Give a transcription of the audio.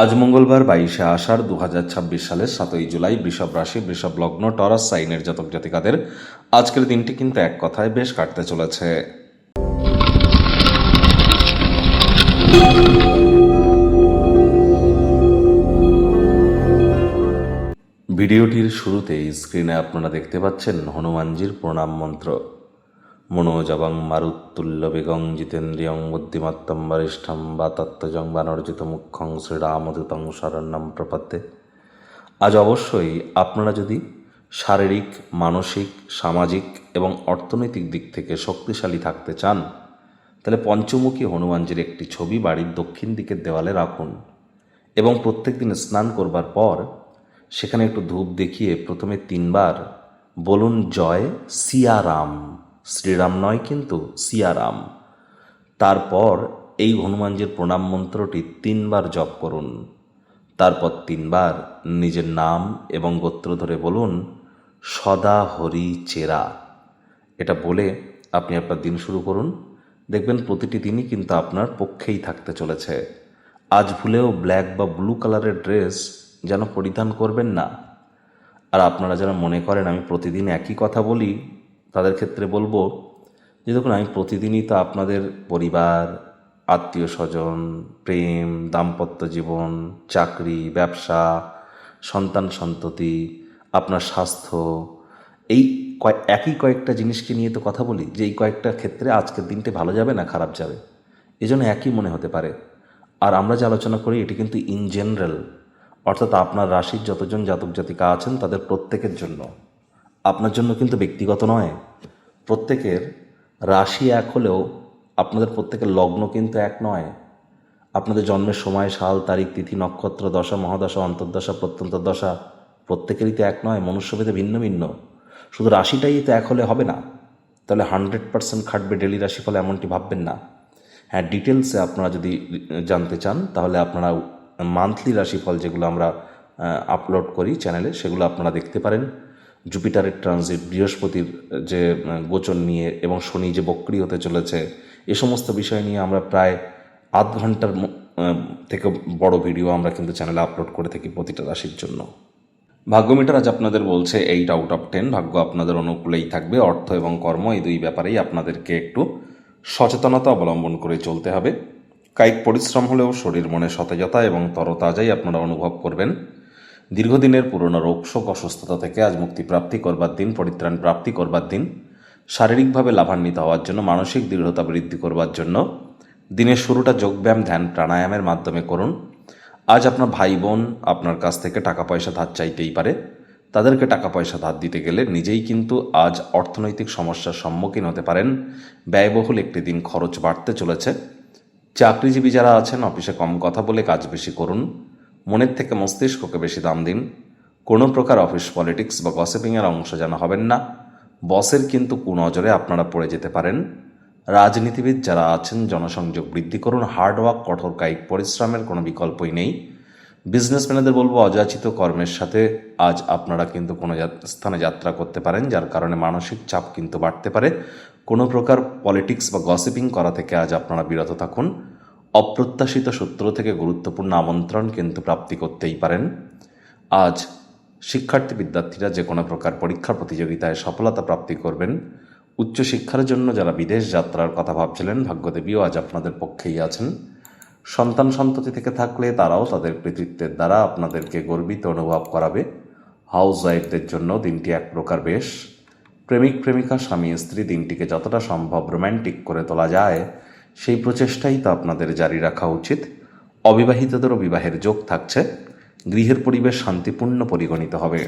আজ মঙ্গলবার 22শে আষাঢ় 2026 সালের 7ই জুলাই বৃষভ রাশি, বৃষভ লগ্ন, টরাস সাইনের জাতক জাতিকাদের আজকের দিনটি কিন্তু এক কথায় বেশ কাটতে চলেছে। ভিডিওটির শুরুতেই স্ক্রিনে আপনারা দেখতে পাচ্ছেন হনুমানজির প্রণাম মন্ত্র। মনোজবং মারুত্তুল্য বেগং জিতেন্দ্রিয়ং বুদ্ধিমত্তম বরিষ্ঠম বাতত্ত্বজং বানর্জিত মুখ্যং শ্রীরামদূতং শরণ্যম প্রপদ্যে। আজ অবশ্যই আপনারা যদি শারীরিক, মানসিক, সামাজিক এবং অর্থনৈতিক দিক থেকে শক্তিশালী থাকতে চান, তাহলে পঞ্চমুখী হনুমানজির একটি ছবি বাড়ির দক্ষিণ দিকের দেওয়ালে রাখুন এবং প্রত্যেক দিন স্নান করবার পর সেখানে একটু ধূপ দেখিয়ে প্রথমে 3 বার বলুন জয় সিয়ারাম। শ্রীরাম নয় কিন্তু সিয়ারাম। তারপর এই হনুমানজির প্রণাম মন্ত্রটি 3 বার জপ করুন। তারপর 3 বার নিজের নাম এবং গোত্র ধরে বলুন সদা হরি চেরা। এটা বলে আপনি আপনার দিন শুরু করুন। দেখবেন প্রতিটি দিনই কিন্তু আপনার পক্ষেই থাকতে চলেছে। আজ ভুলেও ব্ল্যাক বা ব্লু কালারের ড্রেস যেন পরিধান করবেন না। আর আপনারা যারা মনে করেন আমি প্রতিদিন একই কথা বলি, তাদের ক্ষেত্রে বলবো যে দেখুন, আমি প্রতিদিনই তো আপনাদের পরিবার, আত্মীয় স্বজন, প্রেম, দাম্পত্য জীবন, চাকরি, ব্যবসা, সন্তান সন্ততি, আপনার স্বাস্থ্য, এই একই কয়েকটা জিনিসকে নিয়ে তো কথা বলি যে এই কয়েকটা ক্ষেত্রে আজকের দিনটি ভালো যাবে না খারাপ যাবে, এজন্য একই মনে হতে পারে। আর আমরা যে আলোচনা করি এটি কিন্তু ইন জেনারেল, অর্থাৎ আপনার রাশির যতজন জাতক জাতিকা আছেন তাদের প্রত্যেকের জন্য, আপনার জন্য কিন্তু ব্যক্তিগত নয়। প্রত্যেকের রাশি এক হলেও আপনাদের প্রত্যেকের লগ্ন কিন্তু এক নয়। আপনাদের জন্মের সময়, সাল, তারিখ, তিথি, নক্ষত্র, দশা, মহাদশা, অন্তর্দশা, প্রত্যন্তর দশা প্রত্যেকেরই তো এক নয়, মনুষ্যভেদে ভিন্ন ভিন্ন। শুধু রাশিটাই তো এক হলে হবে না, তাহলে 100% খাটবে ডেলি রাশিফল এমনটি ভাববেন না। হ্যাঁ, ডিটেলসে আপনারা যদি জানতে চান তাহলে আপনারা মান্থলি রাশিফল যেগুলো আমরা আপলোড করি চ্যানেলে সেগুলো আপনারা দেখতে পারেন। জুপিটারের ট্রানজিট, বৃহস্পতির যে গোচর নিয়ে এবং শনি যে বক্রি হতে চলেছে, এ সমস্ত বিষয় নিয়ে আমরা প্রায় আধ ঘন্টার থেকে বড় ভিডিও আমরা কিন্তু চ্যানেলে আপলোড করে থাকি প্রতিটা রাশির জন্য। ভাগ্যমিটার আজ আপনাদের বলছে 8 আউট অফ 10, ভাগ্য আপনাদের অনুকূলেই থাকবে। অর্থ এবং কর্ম এই দুই ব্যাপারেই আপনাদেরকে একটু সচেতনতা অবলম্বন করে চলতে হবে। কায়িক পরিশ্রম হলেও শরীর মনে সতেজতা এবং তরতাজাই আপনারা অনুভব করবেন। দীর্ঘদিনের পুরনো রোগশোক, অসুস্থতা থেকে আজ মুক্তি প্রাপ্তি করবার দিন, পরিত্রাণ প্রাপ্তি করবার দিন। শারীরিকভাবে লাভান্বিত হওয়ার জন্য, মানসিক দৃঢ়তা বৃদ্ধি করবার জন্য দিনের শুরুটা যোগব্যায়াম, ধ্যান, প্রাণায়ামের মাধ্যমে করুন। আজ আপনার ভাই বোন আপনার কাছ থেকে টাকা পয়সা ধার চাইতেই পারে। তাদেরকে টাকা পয়সা ধার দিতে গেলে নিজেই কিন্তু আজ অর্থনৈতিক সমস্যার সম্মুখীন হতে পারেন। ব্যয়বহুল একটি দিন, খরচ বাড়তে চলেছে। চাকরিজীবী যারা আছেন অফিসে কম কথা বলে কাজ বেশি করুন। মনের থেকে মস্তিষ্ককে বেশি দাম দিন। কোনো প্রকার অফিস পলিটিক্স বা গসিপিংয়ের অংশ যেন হবেন না। বসের কিন্তু কুনজরে আপনারা পড়ে যেতে পারেন। রাজনীতিবিদ যারা আছেন জনসংযোগ বৃদ্ধি করুন। হার্ডওয়ার্ক, কঠোর কায়িক পরিশ্রমের কোনো বিকল্পই নেই। বিজনেসম্যানদের বলবো অযাচিত কর্মের সাথে আজ আপনারা কিন্তু কোনো স্থানে যাত্রা করতে পারেন, যার কারণে মানসিক চাপ কিন্তু বাড়তে পারে। কোনো প্রকার পলিটিক্স বা গসিপিং করা থেকে আজ আপনারা বিরত থাকুন। অপ্রত্যাশিত সূত্র থেকে গুরুত্বপূর্ণ আমন্ত্রণ কিন্তু প্রাপ্তি করতেই পারেন। আজ শিক্ষার্থী বিদ্যার্থীরা যে কোনো প্রকার পরীক্ষা প্রতিযোগিতায় সফলতা প্রাপ্তি করবেন। উচ্চশিক্ষার জন্য যারা বিদেশ যাত্রার কথা ভাবছিলেন, ভাগ্যদেবীও আজ আপনাদের পক্ষেই আছেন। সন্তান সন্ততি থেকে থাকলে তারাও তাদের কৃতিত্বের দ্বারা আপনাদেরকে গর্বিত অনুভব করাবে। হাউস ওয়াইফদের জন্য দিনটি এক প্রকার বেশ। প্রেমিক প্রেমিকা, স্বামী স্ত্রী দিনটিকে যতটা সম্ভব রোম্যান্টিক করে তোলা যায় সেই প্রচেষ্টাই তো আপনাদের জারি রাখা উচিত। অবিবাহিতদেরও বিবাহের যোগ থাকছে। গৃহের পরিবেশ শান্তিপূর্ণ পরিগণিত হবে।